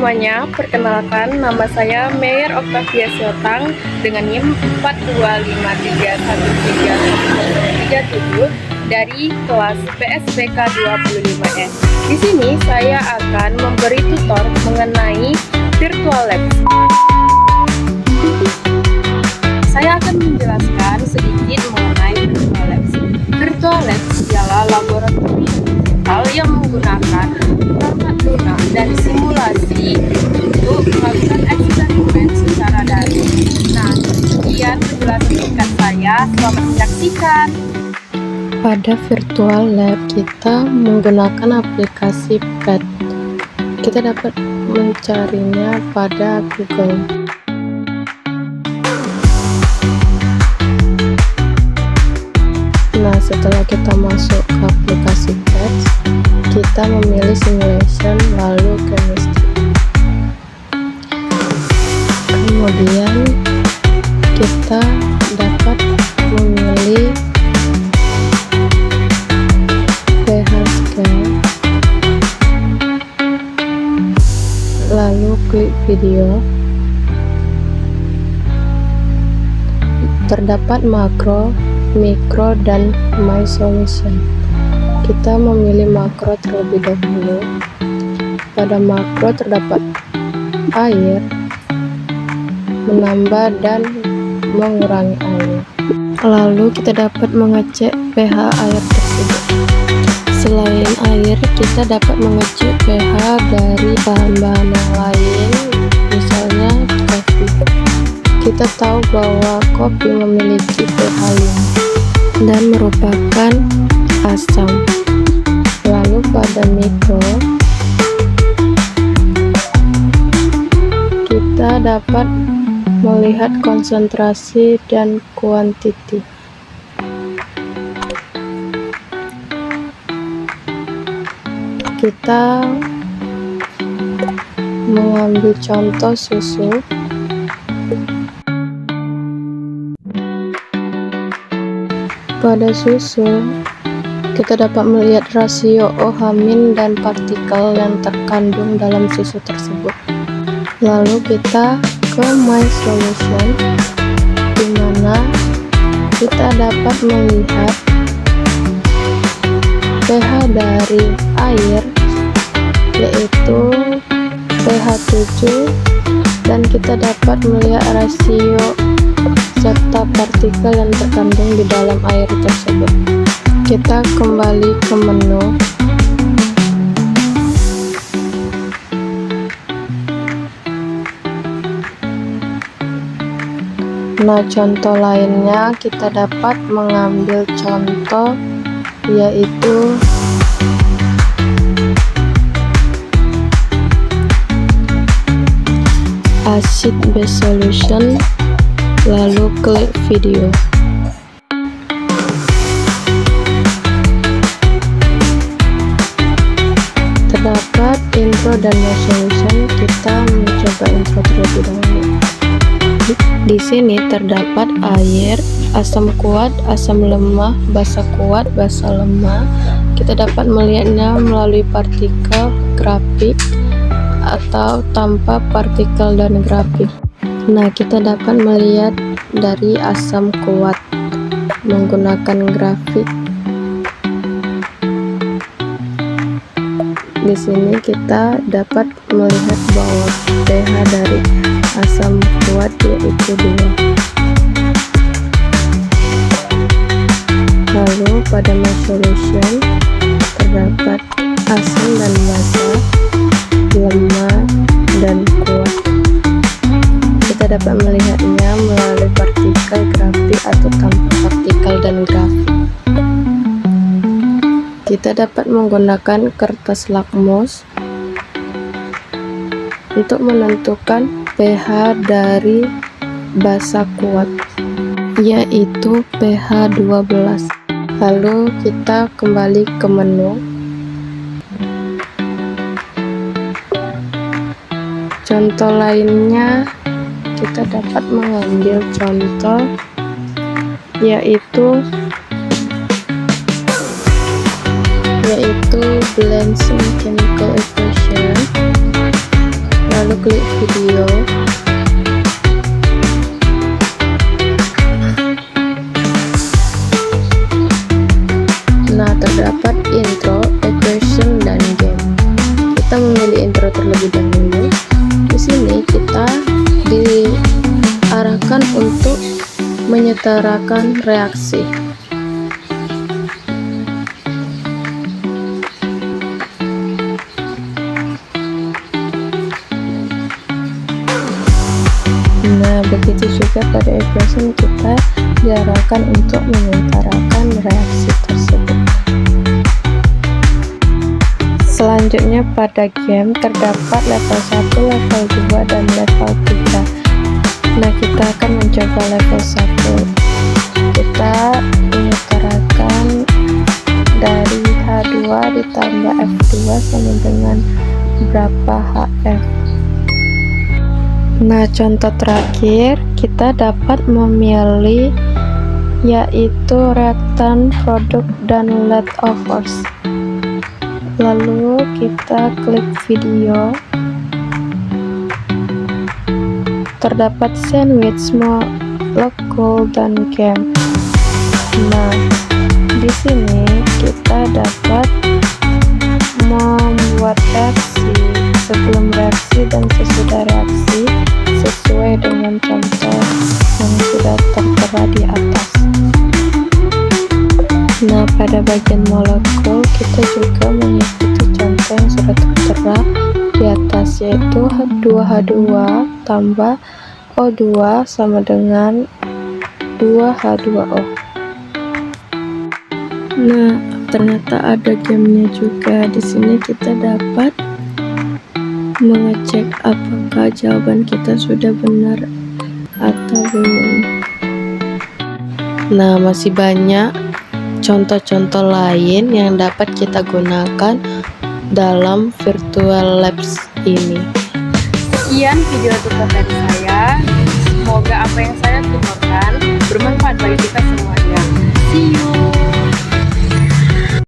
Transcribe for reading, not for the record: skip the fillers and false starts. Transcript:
semuanya, perkenalkan nama saya Meyer Octavia Siotang dengan NIM 425313137 dari kelas PSBK 25N. Di sini saya akan memberi tutor mengenai Virtual Labs. Saya akan menjelaskan sedikit mengenai Virtual Labs. Virtual Labs ialah laboratorium digital yang menggunakan perangkat lunak dan simulasi untuk melakukan eksperimen secara daring. Nah, sekian penjelasan singkat saya. Selamat menyaksikan. Pada Virtual Lab kita menggunakan aplikasi PET. Kita dapat mencarinya pada Google. Nah, setelah kita masuk ke aplikasi PET, kita memilih simulation lalu chemistry. Kemudian kita dapat memilih pH scale, lalu klik video. Terdapat makro, mikro, dan my solution. Kita memilih makro terlebih dahulu. Pada makro terdapat air, menambah dan mengurangi air. Lalu kita dapat mengecek pH air tersebut. Selain air, kita dapat mengecek pH dari bahan-bahan yang lain, misalnya kopi. Kita tahu bahwa kopi memiliki pH 5 dan merupakan asam. Lalu pada mikro, kita dapat melihat konsentrasi dan kuantiti. Kita mengambil contoh susu. Pada susu, kita dapat melihat rasio OH- dan partikel yang terkandung dalam susu tersebut. Lalu kita ke my solution, di mana kita dapat melihat pH dari air, yaitu pH 7, dan kita dapat melihat rasio serta partikel yang terkandung di dalam air tersebut. Kita kembali ke menu. Nah, contoh lainnya kita dapat mengambil contoh, yaitu acid base solution, lalu klik video. Terdapat intro dan my solution. Kita mencoba intro terlebih dahulu. Di sini terdapat air, asam kuat, asam lemah, basa kuat, basa lemah. Kita dapat melihatnya melalui partikel, grafik, atau tanpa partikel dan grafik. Nah, kita dapat melihat dari asam kuat menggunakan grafik. Di sini kita dapat melihat bahwa pH dari asam kuat yaitu 2. Lalu pada my solution terdapat asam dan basa, lemah dan kuat. Kita dapat melihatnya melalui partikel, grafik, atau tanpa partikel dan grafik. Kita dapat menggunakan kertas lakmus untuk menentukan pH dari basa kuat, yaitu pH 12. Lalu kita kembali ke menu. Contoh lainnya, kita dapat mengambil contoh, yaitu balancing chemical equation. lalu klik video. Nah, terdapat intro, equation, dan game. Kita memilih intro terlebih dahulu. Di sini kita diarahkan untuk menyetarakan reaksi. Nah, begitu juga pada equation kita diarahkan untuk menyetarakan reaksi tersebut. Selanjutnya pada game terdapat level 1, level 2, dan level 3. Nah, kita akan mencoba level 1. Kita menyetarakan dari H2 ditambah F2 sama dengan berapa HF. Nah, contoh terakhir kita dapat memilih yaitu reaktan, produk, dan leftovers. Lalu kita klik video. Terdapat sandwich, molekul, dan game. Nah, di sini kita dapat membuat reaksi sebelum reaksi dan sesudah reaksi sesuai dengan contoh yang sudah tertera di atas. Nah, pada bagian molekul kita juga mengikuti contoh yang sudah tertera di atas, yaitu H2H2 tambah O2 sama dengan 2H2O. Nah, ternyata ada gamenya juga. Di sini kita dapat mengecek apakah jawaban kita sudah benar atau belum. Nah, masih banyak contoh-contoh lain yang dapat kita gunakan dalam virtual labs ini. Sekian video tutor dari saya. Semoga apa yang saya tuturkan bermanfaat bagi kita semuanya. See you.